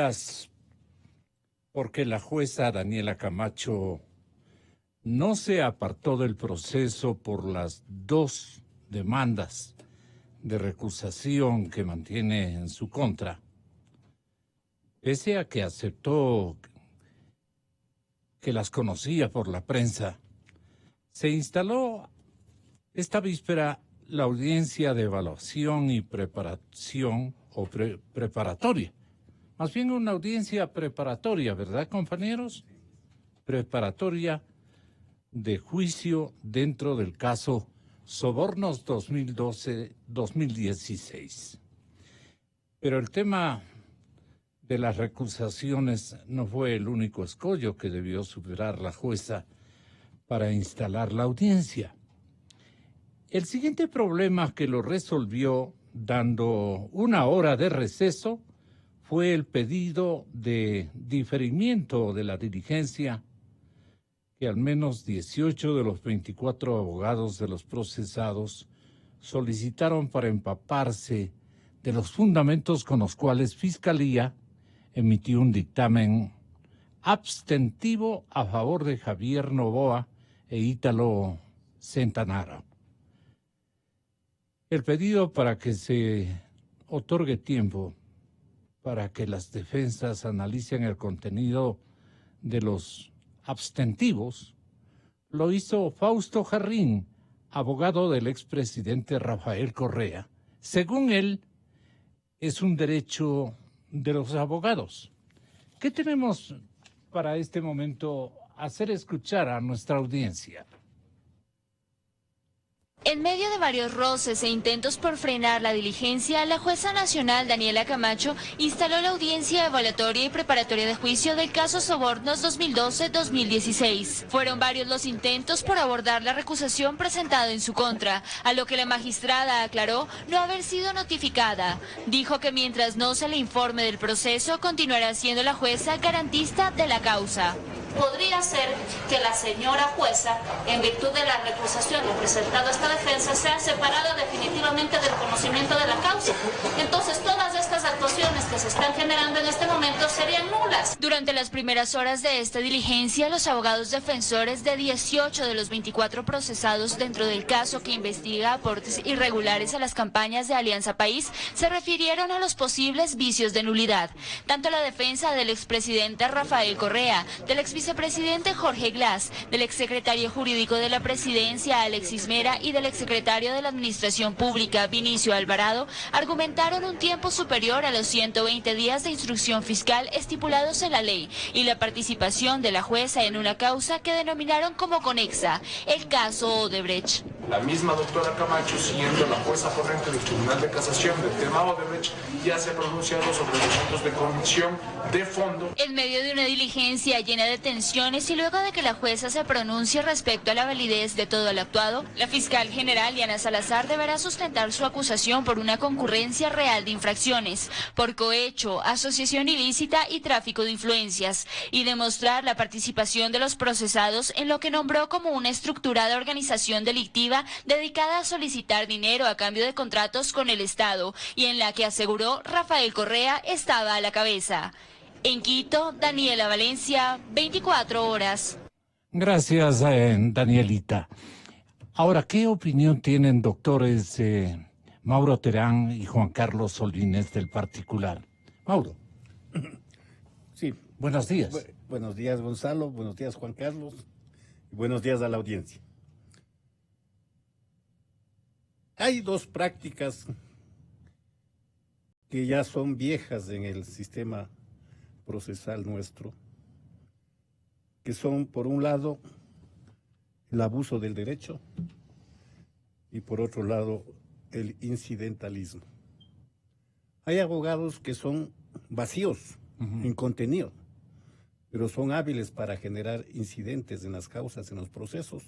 Las- Porque la jueza Daniela Camacho no se apartó del proceso por las dos demandas de recusación que mantiene en su contra, pese a que aceptó que las conocía por la prensa. Se instaló esta víspera la audiencia de evaluación y preparación o preparatoria. Más bien una audiencia preparatoria, ¿verdad, compañeros? Preparatoria de juicio dentro del caso Sobornos 2012-2016. Pero el tema de las recusaciones no fue el único escollo que debió superar la jueza para instalar la audiencia. El siguiente problema que lo resolvió dando una hora de receso fue el pedido de diferimiento de la diligencia que al menos 18 de los 24 abogados de los procesados solicitaron para empaparse de los fundamentos con los cuales Fiscalía emitió un dictamen abstentivo a favor de Javier Noboa e Ítalo Centanaro. El pedido para que se otorgue tiempo para que las defensas analicen el contenido de los abstentivos lo hizo Fausto Jarrín, abogado del expresidente Rafael Correa. Según él, es un derecho de los abogados. ¿Qué tenemos para este momento hacer escuchar a nuestra audiencia? En medio de varios roces e intentos por frenar la diligencia, la jueza nacional Daniela Camacho instaló la audiencia evaluatoria y preparatoria de juicio del caso Sobornos 2012-2016. Fueron varios los intentos por abordar la recusación presentada en su contra, a lo que la magistrada aclaró no haber sido notificada. Dijo que mientras no se le informe del proceso, continuará siendo la jueza garantista de la causa. Podría ser que la señora jueza, en virtud de la recusación que ha presentado esta defensa, sea separada definitivamente del conocimiento de la causa. Entonces, todas estas actuaciones que se están generando en este momento serían nulas. Durante las primeras horas de esta diligencia, los abogados defensores de 18 de los 24 procesados dentro del caso que investiga aportes irregulares a las campañas de Alianza País se refirieron a los posibles vicios de nulidad. Tanto la defensa del expresidente Rafael Correa, del vicepresidente Jorge Glass, del exsecretario jurídico de la presidencia Alexis Mera y del exsecretario de la Administración Pública Vinicio Alvarado argumentaron un tiempo superior a los 120 días de instrucción fiscal estipulados en la ley y la participación de la jueza en una causa que denominaron como conexa, el caso Odebrecht. La misma doctora Camacho, siendo la jueza corriente del Tribunal de Casación del tema Odebrecht, ya se ha pronunciado sobre los puntos de convicción de fondo. En medio de una diligencia llena de tensiones y luego de que la jueza se pronuncie respecto a la validez de todo lo actuado, la fiscal general Diana Salazar deberá sustentar su acusación por una concurrencia real de infracciones, por cohecho, asociación ilícita y tráfico de influencias, y demostrar la participación de los procesados en lo que nombró como una estructurada organización delictiva dedicada a solicitar dinero a cambio de contratos con el Estado y en la que aseguró Rafael Correa estaba a la cabeza. En Quito, Daniela Valencia, 24 horas. Gracias, Danielita. Ahora, ¿qué opinión tienen doctores Mauro Terán y Juan Carlos Solines del particular? Mauro. Sí. Buenos días. Buenos días, Gonzalo. Buenos días, Juan Carlos. Y buenos días a la audiencia. Hay dos prácticas que ya son viejas en el sistema procesal nuestro, que son, por un lado, el abuso del derecho y, por otro lado, el incidentalismo. Hay abogados que son vacíos en contenido, pero son hábiles para generar incidentes en las causas, en los procesos,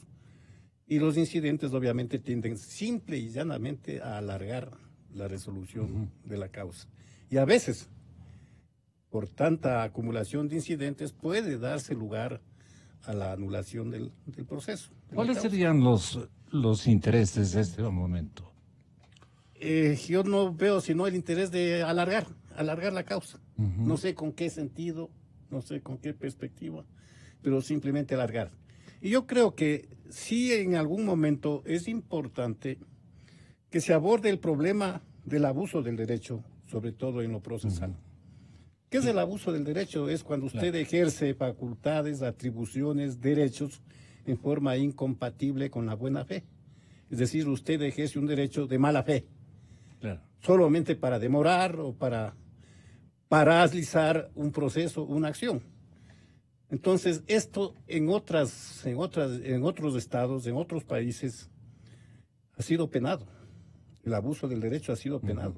y los incidentes obviamente tienden simple y llanamente a alargar la resolución de la causa. Y a veces, por tanta acumulación de incidentes, puede darse lugar a la anulación del proceso. ¿Cuáles serían los intereses de este momento? Yo no veo sino el interés de alargar la causa. No sé con qué sentido, no sé con qué perspectiva, pero simplemente alargar. Y yo creo que sí en algún momento es importante que se aborde el problema del abuso del derecho, sobre todo en lo procesal. ¿Qué es el abuso del derecho? Es cuando usted ejerce facultades, atribuciones, derechos en forma incompatible con la buena fe. Es decir, usted ejerce un derecho de mala fe, solamente para demorar o para paralizar un proceso, una acción. Entonces, esto en otros estados, en otros países, ha sido penado. El abuso del derecho ha sido penado.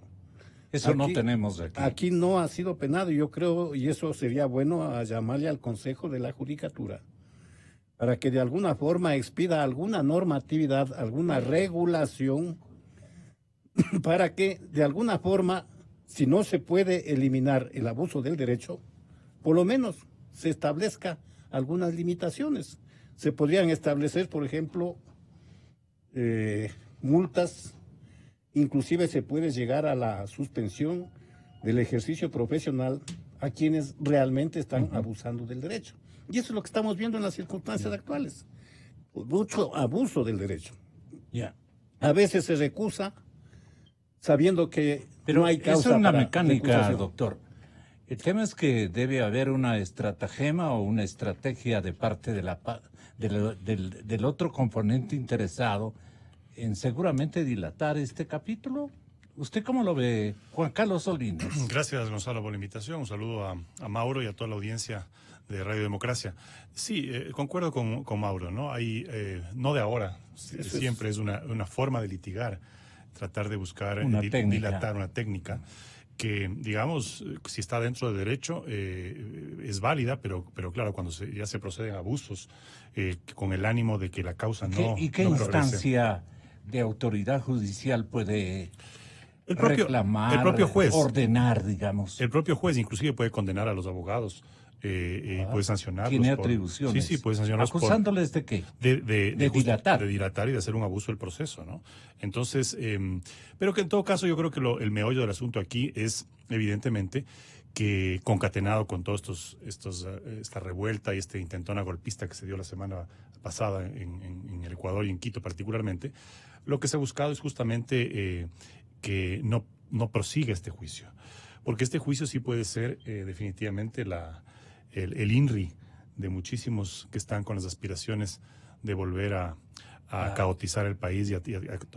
Eso aquí, no tenemos aquí. Aquí no ha sido penado, yo creo, y eso sería bueno a llamarle al Consejo de la Judicatura, para que de alguna forma expida alguna normatividad, alguna regulación, para que de alguna forma, si no se puede eliminar el abuso del derecho, por lo menos se establezca algunas limitaciones. Se podrían establecer, por ejemplo, multas, inclusive se puede llegar a la suspensión del ejercicio profesional a quienes realmente están abusando del derecho. Y eso es lo que estamos viendo en las circunstancias actuales. Mucho abuso del derecho. A veces se recusa sabiendo que no hay causa. Eso es una para mecánica, recusación. doctor. El tema es que debe haber una estratagema o una estrategia de parte del otro componente interesado en seguramente dilatar este capítulo. ¿Usted cómo lo ve, Juan Carlos Salinas? Gracias, Gonzalo, por la invitación. Un saludo a Mauro y a toda la audiencia de Radio Democracia. Sí, concuerdo con Mauro, ¿no? Hay, no de ahora, siempre es una forma de litigar, tratar de buscar dilatar una técnica que, digamos, si está dentro del derecho, es válida, pero claro, cuando ya se proceden abusos, con el ánimo de que la causa no ¿Y qué no instancia de autoridad judicial puede reclamar, el propio juez, ordenar, digamos? El propio juez inclusive puede condenar a los abogados, puede sancionarlos. Tiene atribuciones. Sí, puede sancionarlos. ¿Acusándoles de qué? De dilatar. De dilatar y de hacer un abuso del proceso, ¿no? Entonces, pero que en todo caso yo creo que el meollo del asunto aquí es, evidentemente, que concatenado con todos esta revuelta y este intentona golpista que se dio la semana pasada en el Ecuador y en Quito particularmente, lo que se ha buscado es justamente que no prosiga este juicio. Porque este juicio sí puede ser definitivamente el INRI de muchísimos que están con las aspiraciones de volver a caotizar el país y a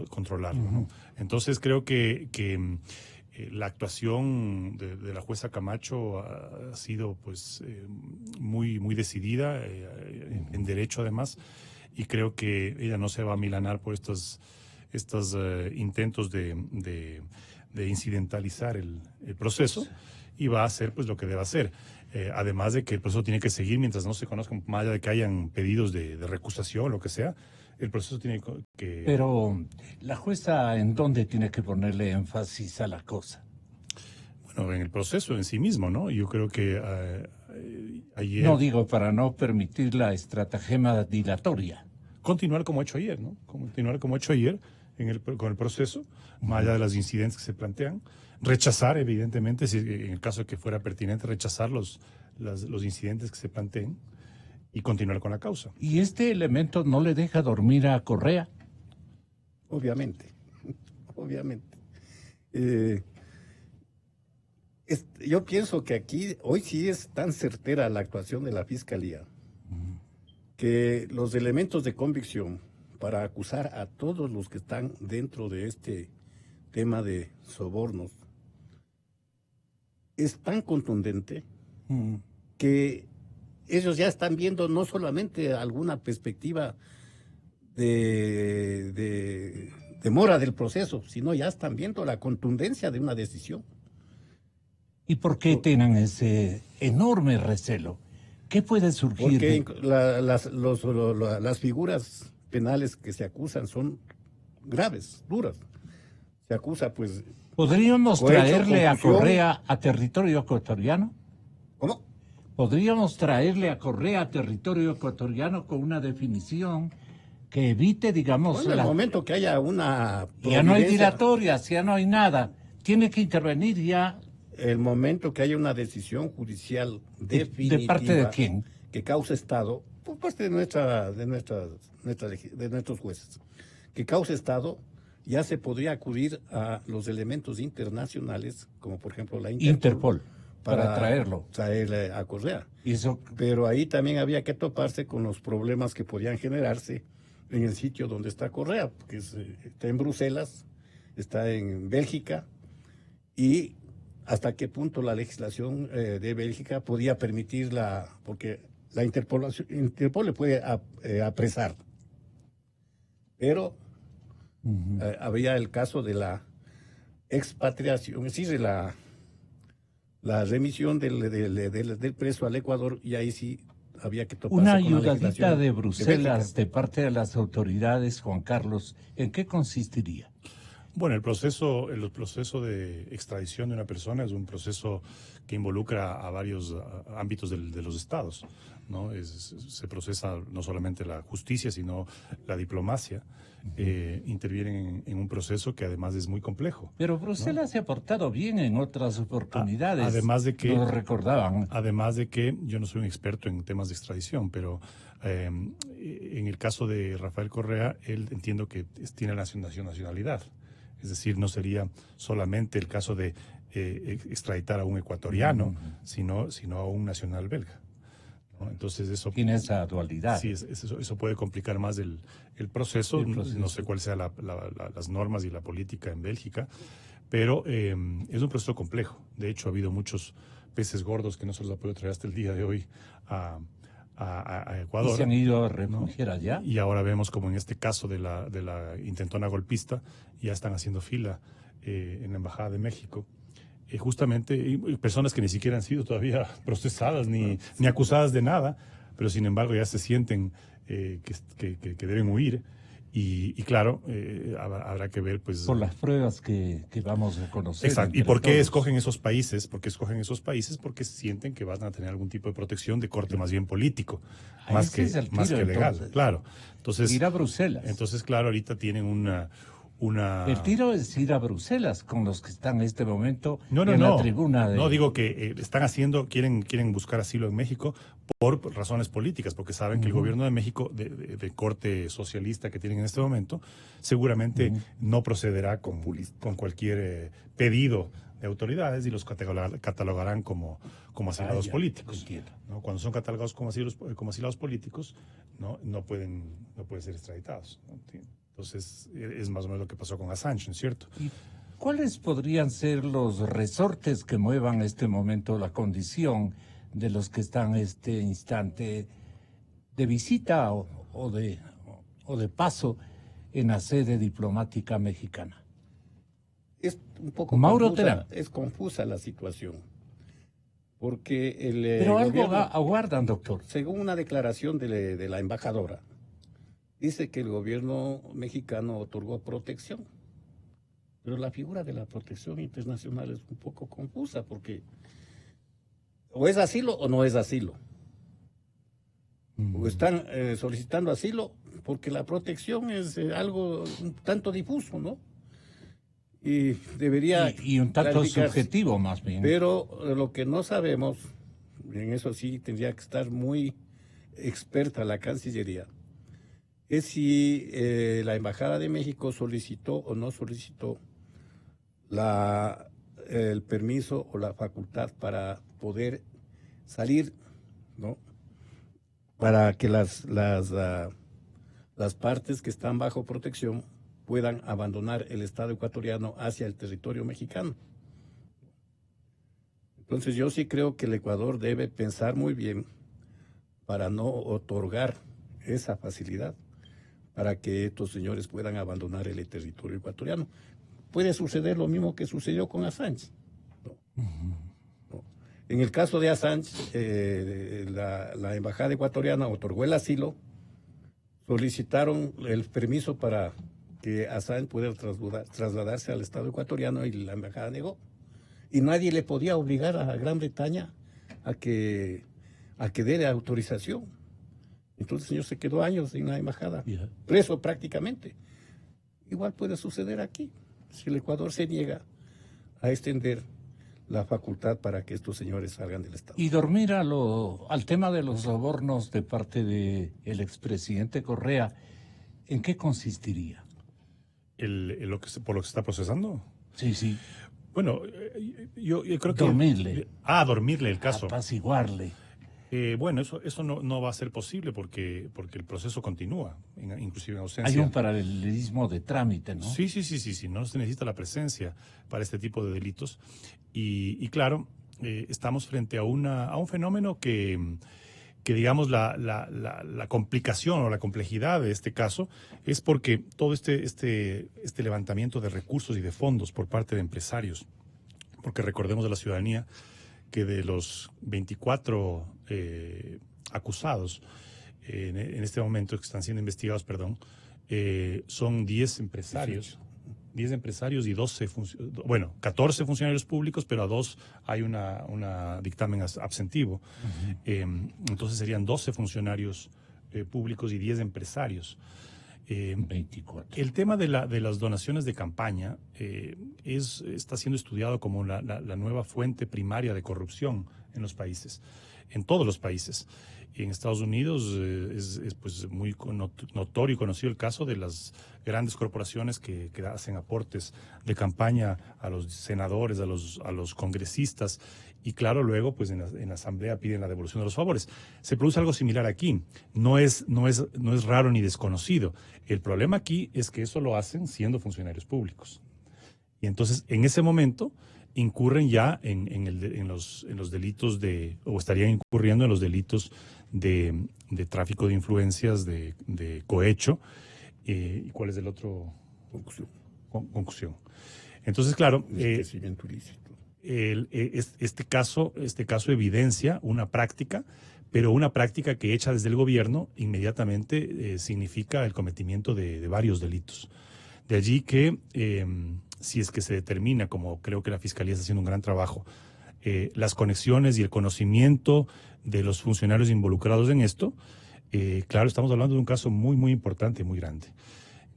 controlarlo, ¿no? Entonces creo que la actuación de la jueza Camacho ha sido pues muy decidida, en derecho además, y creo que ella no se va a milanar por estos intentos de incidentalizar el proceso, y va a hacer pues lo que debe hacer. Además de que el proceso tiene que seguir mientras no se conozcan, más allá de que hayan pedidos de recusación, lo que sea, el proceso tiene que... Pero la jueza, ¿en dónde tiene que ponerle énfasis a la cosa? Bueno, en el proceso en sí mismo, ¿no? Yo creo que ayer... No digo para no permitir la estratagema dilatoria. Continuar como ha hecho ayer, ¿no? Continuar como ha hecho ayer con el proceso, más allá de los incidentes que se plantean. Rechazar, evidentemente, si en el caso de que fuera pertinente, rechazar los incidentes que se planteen y continuar con la causa. ¿Y este elemento no le deja dormir a Correa? Obviamente. Yo pienso que aquí, hoy sí es tan certera la actuación de la Fiscalía, que los elementos de convicción para acusar a todos los que están dentro de este tema de sobornos es tan contundente que ellos ya están viendo no solamente alguna perspectiva de demora del proceso, sino ya están viendo la contundencia de una decisión. ¿Y por qué tienen ese enorme recelo? ¿Qué puede surgir? Porque las figuras penales que se acusan son graves, duras. Se acusa, pues... ¿Podríamos traerle a Correa a territorio ecuatoriano? ¿Cómo? ¿Podríamos traerle a Correa a territorio ecuatoriano con una definición que evite, digamos... Bueno, en el momento que haya una... Ya no hay dilatorias, ya no hay nada. Tiene que intervenir ya el momento que haya una decisión judicial definitiva. ¿De parte de quién? Que cause Estado, por parte de nuestros jueces, que cause Estado, ya se podría acudir a los elementos internacionales, como por ejemplo la Interpol, para traerlo. Traer a Correa. Y eso, Pero ahí también había que toparse con los problemas que podían generarse en el sitio donde está Correa, porque está en Bruselas, está en Bélgica, y hasta qué punto la legislación de Bélgica podía permitirla, porque la Interpol le puede apresar, pero había el caso de la expatriación, es decir, de la remisión del preso al Ecuador, y ahí sí había que toparse una con la ayudadita legislación de Bruselas Bélgica. de parte de las autoridades, Juan Carlos, ¿en qué consistiría? Bueno, el proceso de extradición de una persona es un proceso que involucra a varios ámbitos de los estados, ¿no? Se procesa no solamente la justicia, sino la diplomacia. Intervienen en un proceso que además es muy complejo. Pero Bruselas se ha portado bien en otras oportunidades. Además de que nos recordaban. Además de que yo no soy un experto en temas de extradición, pero en el caso de Rafael Correa, él entiendo que tiene la nacionalidad. Es decir, no sería solamente el caso de extraditar a un ecuatoriano, sino a un nacional belga, ¿no? Entonces eso Tiene esa dualidad. sí, eso puede complicar más el proceso. No sé cuáles sean las normas y la política en Bélgica, pero es un proceso complejo. De hecho, ha habido muchos peces gordos que no se los ha podido traer hasta el día de hoy a Ecuador. Y se han ido a refugiar, ¿no?, allá. Y ahora vemos como en este caso de la intentona golpista, ya están haciendo fila en la Embajada de México. Justamente, y personas que ni siquiera han sido todavía procesadas ni acusadas de nada, pero sin embargo ya se sienten que deben huir. Y claro, habrá que ver, pues... Por las pruebas que vamos a conocer. Exacto. ¿Y por qué escogen esos países? ¿Por qué escogen esos países? Porque sienten que van a tener algún tipo de protección de corte más bien político, más que legal. Entonces. Claro. Entonces, ir a Bruselas. Entonces, claro, ahorita tienen una... El tiro es ir a Bruselas con los que están en este momento en la tribuna. No, digo que quieren buscar asilo en México por razones políticas, porque saben que el gobierno de México, de corte socialista que tienen en este momento, seguramente no procederá con cualquier pedido de autoridades y los catalogarán como asilados políticos, ¿no? Cuando son catalogados como asilados políticos, no pueden ser extraditados, ¿no? Entonces, es más o menos lo que pasó con Assange, ¿no es cierto? ¿Y cuáles podrían ser los resortes que muevan en este momento la condición de los que están en este instante de visita o de paso en la sede diplomática mexicana? Es un poco Mauro Terán. Es confusa la situación, porque Pero algo aguardan, doctor. Según una declaración de la embajadora, dice que el gobierno mexicano otorgó protección, pero la figura de la protección internacional es un poco confusa, porque o es asilo o no es asilo. O están solicitando asilo porque la protección es algo un tanto difuso, ¿no? Y debería... Y un tanto subjetivo más bien. Pero lo que no sabemos, en eso sí tendría que estar muy experta la Cancillería, es si la Embajada de México solicitó o no solicitó el permiso o la facultad para poder salir, ¿no? Para que las partes que están bajo protección puedan abandonar el Estado ecuatoriano hacia el territorio mexicano. Entonces yo sí creo que el Ecuador debe pensar muy bien para no otorgar esa facilidad para que estos señores puedan abandonar el territorio ecuatoriano. Puede suceder lo mismo que sucedió con Assange. ¿No? En el caso de Assange, la embajada ecuatoriana otorgó el asilo, solicitaron el permiso para que Assange pudiera trasladarse al Estado ecuatoriano y la embajada negó. Y nadie le podía obligar a Gran Bretaña a que dé autorización. Entonces el señor se quedó años en la embajada, preso prácticamente. Igual puede suceder aquí. Si el Ecuador se niega a extender la facultad para que estos señores salgan del Estado. Y dormir al tema de los sobornos de parte del expresidente Correa, ¿en qué consistiría? ¿Por lo que se está procesando? Sí, sí. Bueno, yo creo que... Dormirle. Dormirle el caso. Apaciguarle. Bueno, eso no va a ser posible porque el proceso continúa, inclusive en ausencia. Hay un paralelismo de trámite, ¿no? Sí, no se necesita la presencia para este tipo de delitos. Y claro, estamos frente a un fenómeno que digamos, la complicación o la complejidad de este caso es porque todo este levantamiento de recursos y de fondos por parte de empresarios, porque recordemos a la ciudadanía que de los 24 acusados en este momento que están siendo investigados, son 10 empresarios. 10 empresarios y 14 funcionarios públicos, pero a 2 hay una dictamen absentivo. Entonces serían 12 funcionarios públicos y 10 empresarios. 24. El tema de las donaciones de campaña está siendo estudiado como la nueva fuente primaria de corrupción en los países, en todos los países. En Estados Unidos es pues muy notorio y conocido el caso de las grandes corporaciones que hacen aportes de campaña a los senadores, a los congresistas, y claro, luego pues en la asamblea piden la devolución de los favores. Se produce algo similar aquí. No es raro ni desconocido. El problema aquí es que eso lo hacen siendo funcionarios públicos. Y entonces, en ese momento, incurren ya en los delitos o estarían incurriendo en los delitos de tráfico de influencias, de cohecho, ¿y cuál es el otro? Concusión. Entonces, claro, Enriquecimiento ilícito. este caso evidencia una práctica, pero una práctica que hecha desde el gobierno inmediatamente significa el cometimiento de varios delitos. De allí que si es que se determina, como creo que la Fiscalía está haciendo un gran trabajo, las conexiones y el conocimiento de los funcionarios involucrados en esto, claro, estamos hablando de un caso muy, muy importante y muy grande.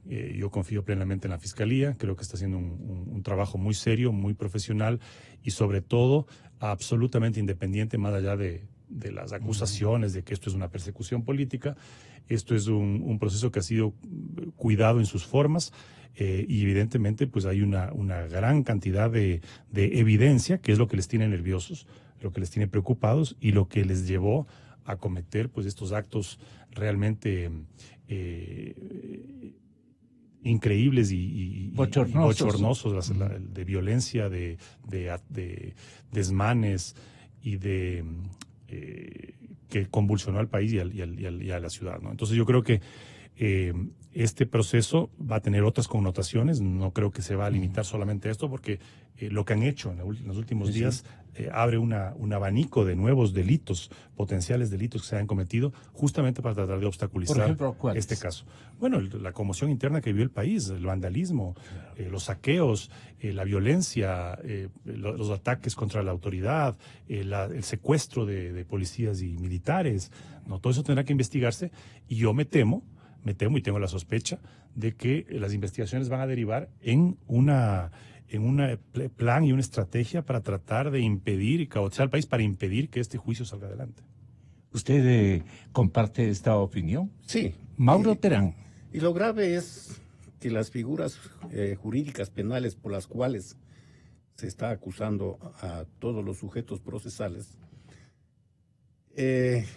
Yo confío plenamente en la Fiscalía, creo que está haciendo un trabajo muy serio, muy profesional y sobre todo absolutamente independiente, más allá de las acusaciones de que esto es una persecución política. Esto es un proceso que ha sido cuidado en sus formas y evidentemente pues hay una gran cantidad de evidencia que es lo que les tiene nerviosos, lo que les tiene preocupados y lo que les llevó a cometer pues estos actos realmente increíbles y bochornosos de violencia, de desmanes y que convulsionó al país y a la ciudad, ¿no? Entonces yo creo que este proceso va a tener otras connotaciones, no creo que se va a limitar solamente a esto, porque lo que han hecho en los últimos días abre un abanico de nuevos delitos, potenciales delitos que se han cometido, justamente para tratar de obstaculizar. Por ejemplo, ¿cuáles? Este caso. Bueno, la conmoción interna que vivió el país, el vandalismo, los saqueos, la violencia, los ataques contra la autoridad, el secuestro de policías y militares, ¿no? Todo eso tendrá que investigarse y yo me temo y tengo la sospecha de que las investigaciones van a derivar en un plan y una estrategia para tratar de impedir y caotear al país para impedir que este juicio salga adelante. ¿Usted comparte esta opinión? Sí. Mauro Terán. Y lo grave es que las figuras jurídicas penales por las cuales se está acusando a todos los sujetos procesales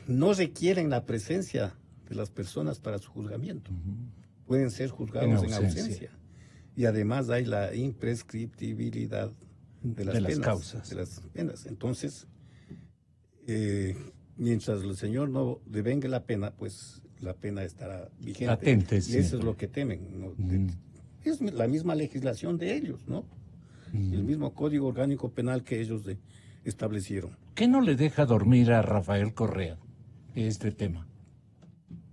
no requieren la presencia de las personas para su juzgamiento. Pueden ser juzgados en ausencia. Y además hay la imprescriptibilidad de las penas, causas. De las penas. Entonces, mientras el señor no devengue la pena, pues la pena estará vigente. Latente, y eso es lo que temen, ¿no? Es la misma legislación de ellos, ¿no? El mismo Código Orgánico Penal que ellos establecieron. ¿Qué no le deja dormir a Rafael Correa este tema?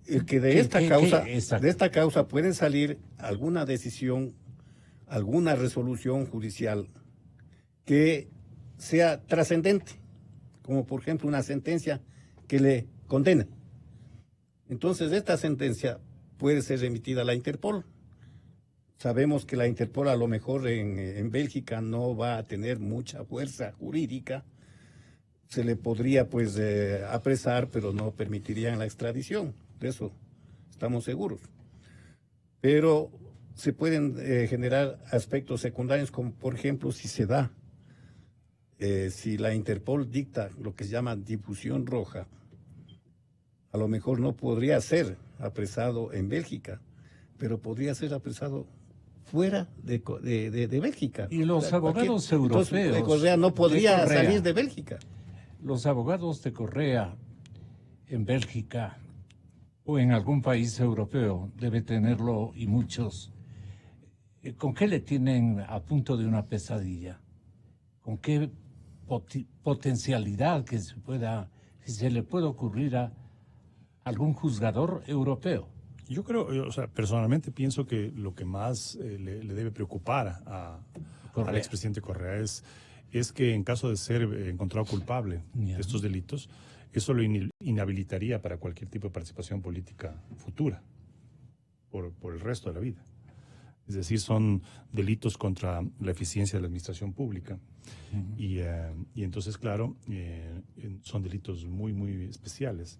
El que de esta causa puede salir alguna decisión, alguna resolución judicial que sea trascendente, como por ejemplo una sentencia que le condena. Entonces esta sentencia puede ser remitida a la Interpol. Sabemos que la Interpol a lo mejor en Bélgica no va a tener mucha fuerza jurídica. Se le podría pues apresar, pero no permitirían la extradición. De eso estamos seguros. Pero se pueden generar aspectos secundarios, como por ejemplo si se da, si la Interpol dicta lo que se llama difusión roja, a lo mejor no podría ser apresado en Bélgica, pero podría ser apresado fuera de Bélgica. Y los abogados europeos de Correa no podría salir de Bélgica. Los abogados de Correa en Bélgica o en algún país europeo debe tenerlo, y muchos. ¿Con qué le tienen a punto de una pesadilla? ¿Con qué potencialidad que se le puede ocurrir a algún juzgador europeo? Yo creo, o sea, personalmente pienso que lo que más le debe preocupar al expresidente Correa es que en caso de ser encontrado culpable de estos delitos, eso lo inhabilitaría para cualquier tipo de participación política futura por el resto de la vida. Es decir, son delitos contra la eficiencia de la administración pública. Y entonces, claro, son delitos muy, muy especiales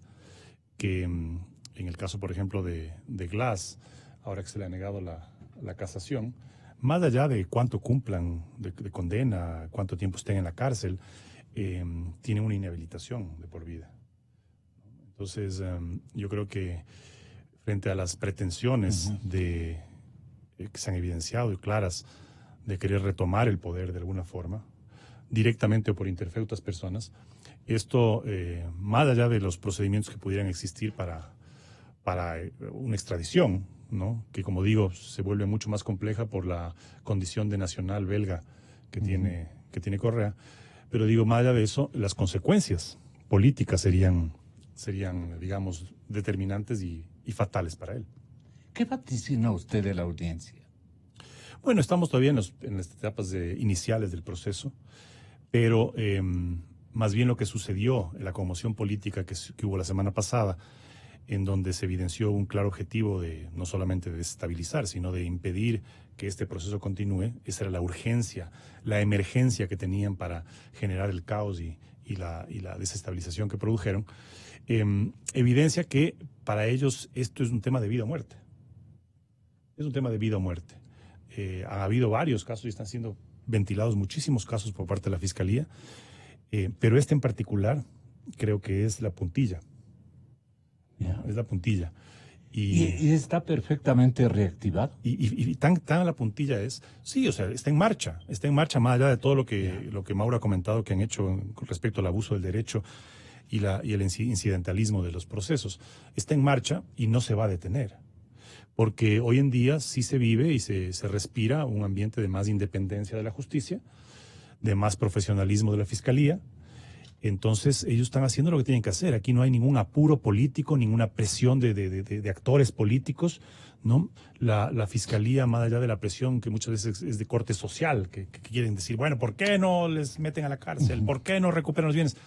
que en el caso, por ejemplo, de Glass, ahora que se le ha negado la casación, más allá de cuánto cumplan de condena, cuánto tiempo estén en la cárcel, tienen una inhabilitación de por vida. Entonces, yo creo que frente a las pretensiones que se han evidenciado y claras de querer retomar el poder de alguna forma, directamente o por interfeutas personas, esto, más allá de los procedimientos que pudieran existir para una extradición, ¿no? Que, como digo, se vuelve mucho más compleja por la condición de nacional belga que tiene Correa, pero digo, más allá de eso, las consecuencias políticas serían digamos, determinantes y fatales para él. ¿Qué vaticina usted de la audiencia? Bueno, estamos todavía en las etapas iniciales del proceso, pero más bien lo que sucedió en la conmoción política que hubo la semana pasada, en donde se evidenció un claro objetivo de no solamente de desestabilizar, sino de impedir que este proceso continúe. Esa era la urgencia, la emergencia que tenían para generar el caos y la desestabilización que produjeron. Evidencia que para ellos esto es un tema de vida o muerte. Es un tema de vida o muerte. Ha habido varios casos y están siendo ventilados muchísimos casos por parte de la Fiscalía, pero este en particular creo que es la puntilla. ¿No? Es la puntilla. ¿Y está perfectamente reactivado? Y tan a la puntilla es, sí, o sea, está en marcha más allá de todo lo que Mauro ha comentado que han hecho con respecto al abuso del derecho y el incidentalismo de los procesos. Está en marcha y no se va a detener, porque hoy en día sí se vive y se respira un ambiente de más independencia de la justicia, de más profesionalismo de la Fiscalía. Entonces ellos están haciendo lo que tienen que hacer. Aquí no hay ningún apuro político, ninguna presión de actores políticos, ¿no? La Fiscalía, más allá de la presión que muchas veces es de corte social, que quieren decir, bueno, ¿por qué no les meten a la cárcel? ¿Por qué no recuperan los bienes?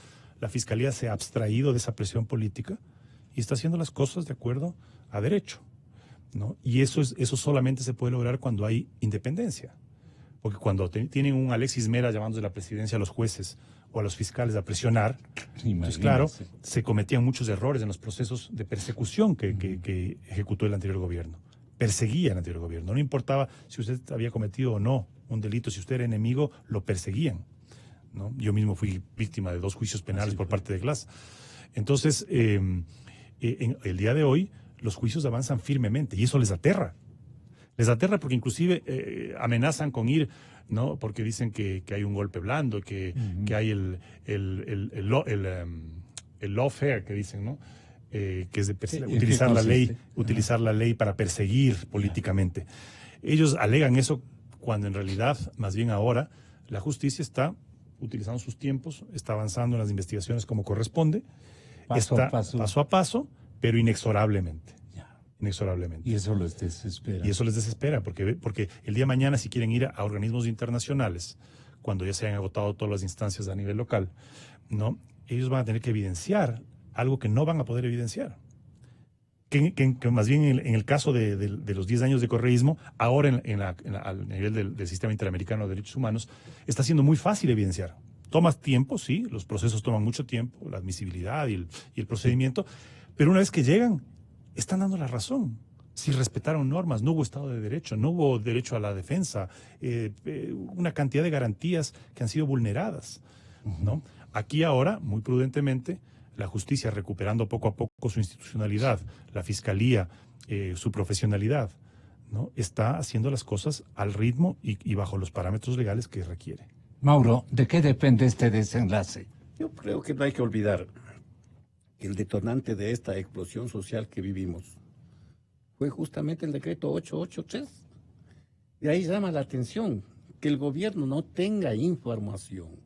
La Fiscalía se ha abstraído de esa presión política y está haciendo las cosas de acuerdo a derecho, ¿no? Y eso solamente se puede lograr cuando hay independencia. Porque cuando tienen un Alexis Mera llamándose la presidencia a los jueces o a los fiscales a presionar, pues claro, se cometían muchos errores en los procesos de persecución que ejecutó el anterior gobierno. Perseguía el anterior gobierno. No importaba si usted había cometido o no un delito, si usted era enemigo, lo perseguían, ¿no? Yo mismo fui víctima de 2 juicios penales por parte de Glass. Entonces, en el día de hoy, los juicios avanzan firmemente y eso les aterra. Les aterra porque inclusive amenazan con ir, ¿no? Porque dicen que hay un golpe blando, que hay el lawfare que dicen, ¿no? Que es de utilizar la ley para perseguir políticamente. Ellos alegan eso cuando en realidad, más bien ahora, la justicia está utilizando sus tiempos, está avanzando en las investigaciones como corresponde, paso a paso, pero inexorablemente. Inexorablemente. Y eso les desespera. Y eso les desespera, porque el día de mañana, si quieren ir a organismos internacionales, cuando ya se hayan agotado todas las instancias a nivel local, ¿no? Ellos van a tener que evidenciar algo que no van a poder evidenciar, que más bien en el caso de los 10 años de correísmo, ahora al nivel del Sistema Interamericano de Derechos Humanos, está siendo muy fácil evidenciar. Toma tiempo, sí, los procesos toman mucho tiempo, la admisibilidad y el procedimiento, pero una vez que llegan, están dando la razón. Si respetaron normas, no hubo Estado de Derecho, no hubo derecho a la defensa, una cantidad de garantías que han sido vulneradas, ¿no? Aquí ahora, muy prudentemente, la justicia recuperando poco a poco su institucionalidad, la fiscalía, su profesionalidad, ¿no? Está haciendo las cosas al ritmo y bajo los parámetros legales que requiere. Mauro, ¿de qué depende este desenlace? Yo creo que no hay que olvidar que el detonante de esta explosión social que vivimos fue justamente el decreto 883. Y ahí llama la atención que el gobierno no tenga información,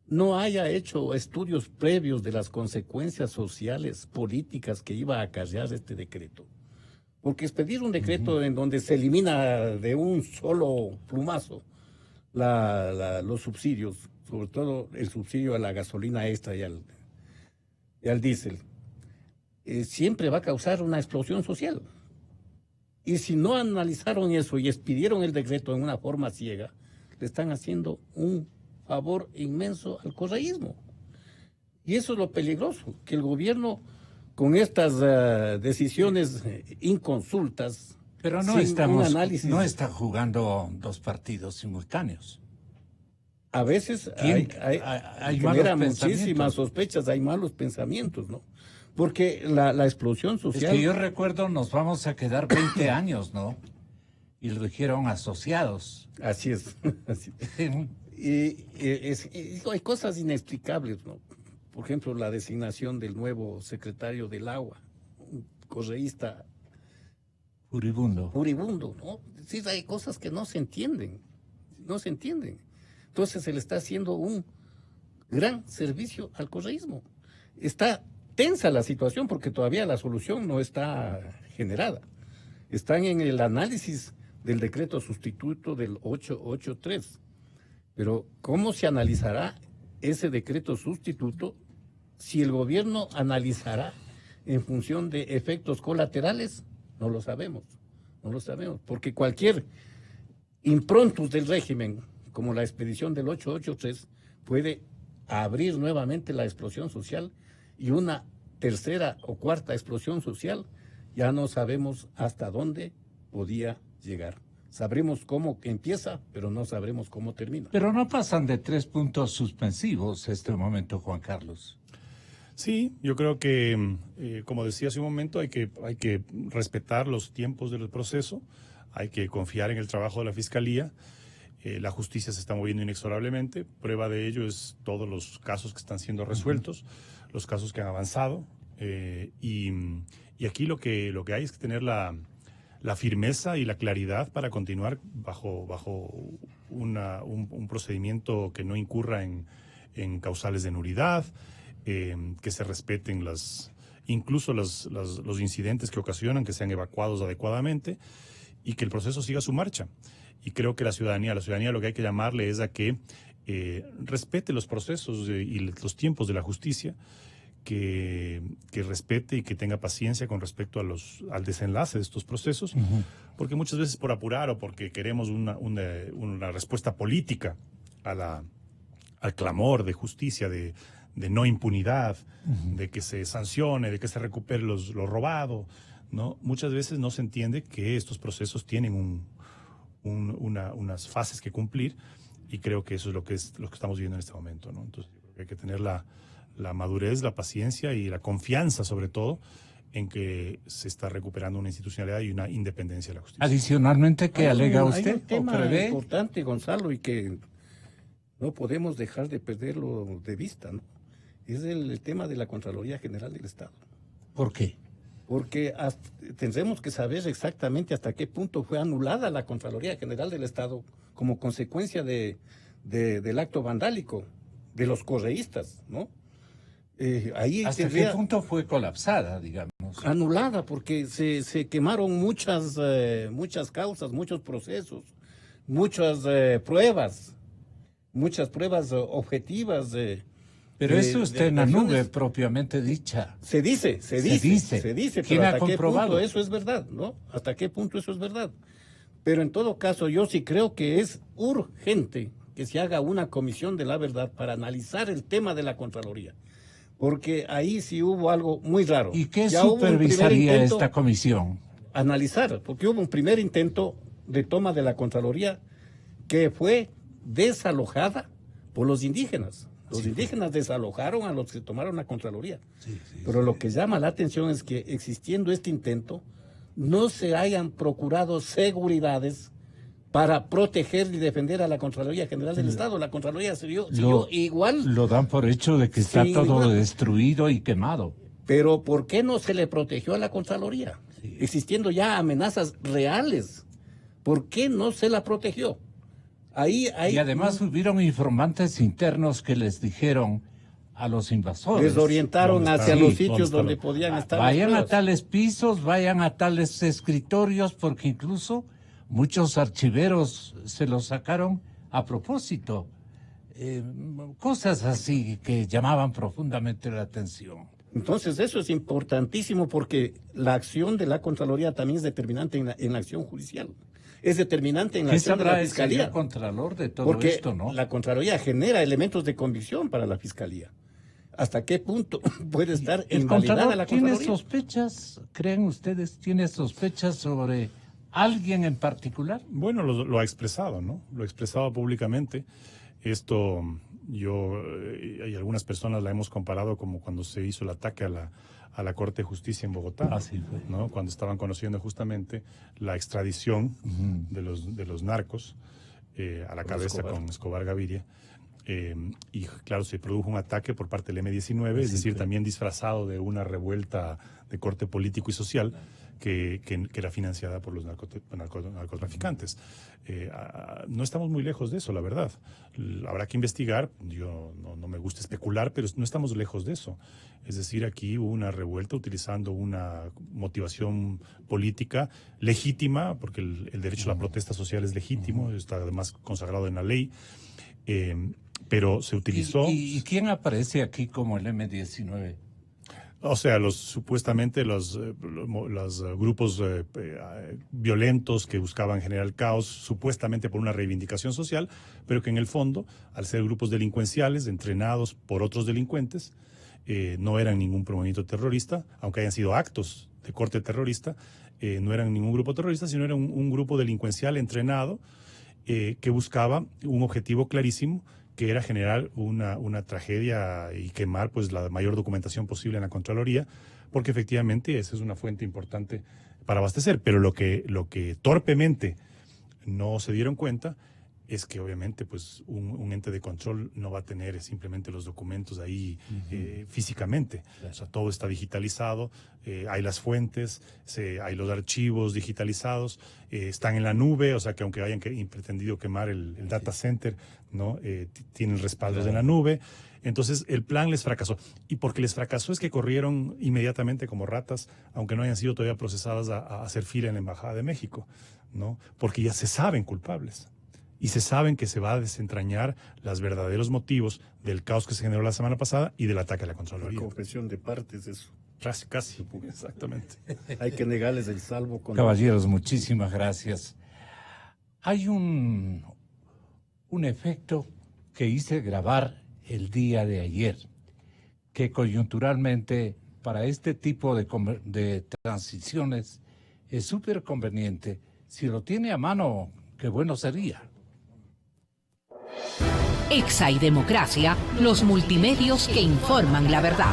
no haya hecho estudios previos de las consecuencias sociales, políticas que iba a acarrear este decreto. Porque expedir un decreto en donde se elimina de un solo plumazo los subsidios, sobre todo el subsidio a la gasolina extra y al diésel, siempre va a causar una explosión social. Y si no analizaron eso y expidieron el decreto en una forma ciega, le están haciendo un favor inmenso al correísmo. Y eso es lo peligroso, que el gobierno con estas decisiones inconsultas, Pero no no está jugando dos partidos simultáneos. A veces hay genera malos muchísimas sospechas, hay malos pensamientos, ¿no? Porque la explosión social... Es que yo recuerdo, nos vamos a quedar 20 años, ¿no? Y lo dijeron asociados. Así es. Así. Hay cosas inexplicables, ¿no? Por ejemplo, la designación del nuevo secretario del agua, un correísta furibundo, ¿no? Sí, hay cosas que no se entienden. Entonces se le está haciendo un gran servicio al correísmo. Está tensa la situación porque todavía la solución no está generada. Están en el análisis del decreto sustituto del 883. Pero ¿cómo se analizará ese decreto sustituto si el gobierno analizará en función de efectos colaterales? No lo sabemos, porque cualquier improntus del régimen, como la expedición del 883, puede abrir nuevamente la explosión social y una tercera o cuarta explosión social, ya no sabemos hasta dónde podía llegar. Sabremos cómo empieza, pero no sabremos cómo termina. Pero no pasan de 3 puntos suspensivos este momento, Juan Carlos. Sí, yo creo que, como decía hace un momento, hay que respetar los tiempos del proceso, hay que confiar en el trabajo de la Fiscalía. La justicia se está moviendo inexorablemente. Prueba de ello es todos los casos que están siendo resueltos, los casos que han avanzado. Y aquí lo que hay es que tener la firmeza y la claridad para continuar bajo un procedimiento que no incurra en causales de nulidad, que se respeten incluso los incidentes que ocasionan, que sean evacuados adecuadamente y que el proceso siga su marcha. Y creo que la ciudadanía lo que hay que llamarle es a que respete los procesos y los tiempos de la justicia, que respete y que tenga paciencia con respecto al desenlace de estos procesos, porque muchas veces por apurar o porque queremos una respuesta política al clamor de justicia, de no impunidad, de que se sancione, de que se recupere lo robado, ¿no? Muchas veces no se entiende que estos procesos tienen unas fases que cumplir, y creo que eso es lo que estamos viendo en este momento, ¿no? Entonces yo creo que hay que tener la madurez, la paciencia y la confianza, sobre todo, en que se está recuperando una institucionalidad y una independencia de la justicia. Adicionalmente, ¿qué alega usted? Hay un tema importante, Gonzalo, y que no podemos dejar de perderlo de vista, ¿no? Es el tema de la Contraloría General del Estado. ¿Por qué? Porque tendremos que saber exactamente hasta qué punto fue anulada la Contraloría General del Estado como consecuencia del acto vandálico de los correístas, ¿no? ¿Hasta qué punto fue colapsada, digamos? Anulada, porque se quemaron muchas causas, muchos procesos, muchas pruebas objetivas Pero eso está en la acciones. nube propiamente dicha. Se dice, ¿Quién pero ha ¿hasta qué comprobado? punto eso es verdad? ¿No? ¿Hasta qué punto eso es verdad? Pero en todo caso, yo sí creo que es urgente que se haga una comisión de la verdad para analizar el tema de la Contraloría. Porque ahí sí hubo algo muy raro. ¿Y qué Ya hubo un primer supervisaría intento esta comisión? analizar, porque hubo un primer intento de toma de la Contraloría que fue desalojada por los indígenas. Los indígenas desalojaron a los que tomaron la Contraloría. Pero lo que llama la atención es que existiendo este intento, no se hayan procurado seguridades para proteger y defender a la Contraloría General del Estado. La Contraloría siguió igual. Lo dan por hecho de que está Sí, todo igual. destruido y quemado. Pero ¿por qué no se le protegió a la Contraloría? Existiendo ya amenazas reales, ¿por qué no se la protegió? Ahí Y además hubieron informantes internos que les dijeron a los invasores. les orientaron ¿Dónde hacia está? los Sí, sitios ¿dónde donde está? podían estar las Vayan a pruebas. tales pisos, vayan a tales escritorios, porque incluso muchos archiveros se los sacaron a propósito. Cosas así que llamaban profundamente la atención. Entonces eso es importantísimo porque la acción de la Contraloría también es determinante en la acción judicial. Es determinante en la ¿Qué acción de la sabrá el Fiscalía. señor Contralor de todo Porque esto, no? la Contraloría genera elementos de convicción para la Fiscalía. ¿Hasta qué punto puede estar ¿El invalidada Contralor la tiene Contraloría? sospechas? ¿Creen ustedes tiene sospechas sobre alguien en particular? Bueno, lo ha expresado, ¿no? Lo ha expresado públicamente. Esto yo y algunas personas la hemos comparado como cuando se hizo el ataque a la Corte de Justicia en Bogotá, Así fue. ¿no? Cuando estaban conociendo justamente la extradición de los narcos a la cabeza con Escobar Gaviria. Y claro, se produjo un ataque por parte del M-19, es decir, también disfrazado de una revuelta de corte político y social que era financiada por los narcotraficantes. No estamos muy lejos de eso, la verdad. Habrá que investigar, yo no me gusta especular, pero no estamos lejos de eso. Es decir, aquí hubo una revuelta utilizando una motivación política legítima, porque el derecho a la protesta social es legítimo, está además consagrado en la ley. Pero se utilizó... ¿Y quién aparece aquí como el M-19? O sea, supuestamente los grupos violentos que buscaban generar caos, supuestamente por una reivindicación social, pero que en el fondo, al ser grupos delincuenciales entrenados por otros delincuentes, no eran ningún movimiento terrorista, aunque hayan sido actos de corte terrorista, no eran ningún grupo terrorista, sino era un grupo delincuencial entrenado que buscaba un objetivo clarísimo, que era generar una tragedia y quemar pues la mayor documentación posible en la Contraloría, porque efectivamente esa es una fuente importante para abastecer. Pero lo que torpemente no se dieron cuenta es que obviamente pues un ente de control no va a tener simplemente los documentos ahí físicamente. O sea, todo está digitalizado, hay las fuentes, hay los archivos digitalizados, están en la nube, o sea que aunque hayan pretendido quemar el data center, ¿no? Tienen respaldos en la nube. Entonces el plan les fracasó. Y porque les fracasó es que corrieron inmediatamente como ratas, aunque no hayan sido todavía procesadas a hacer fila en la Embajada de México, ¿no? Porque ya se saben culpables. Y se saben que se va a desentrañar los verdaderos motivos del caos que se generó la semana pasada y del ataque a la Contraloría. La confesión de partes, eso. Casi, exactamente. Hay que negarles el salvo con... Caballeros, muchísimas gracias. Hay un efecto que hice grabar el día de ayer, que coyunturalmente para este tipo de transiciones es súper conveniente. Si lo tiene a mano, qué bueno sería. Exa y Democracia, los multimedios que informan la verdad.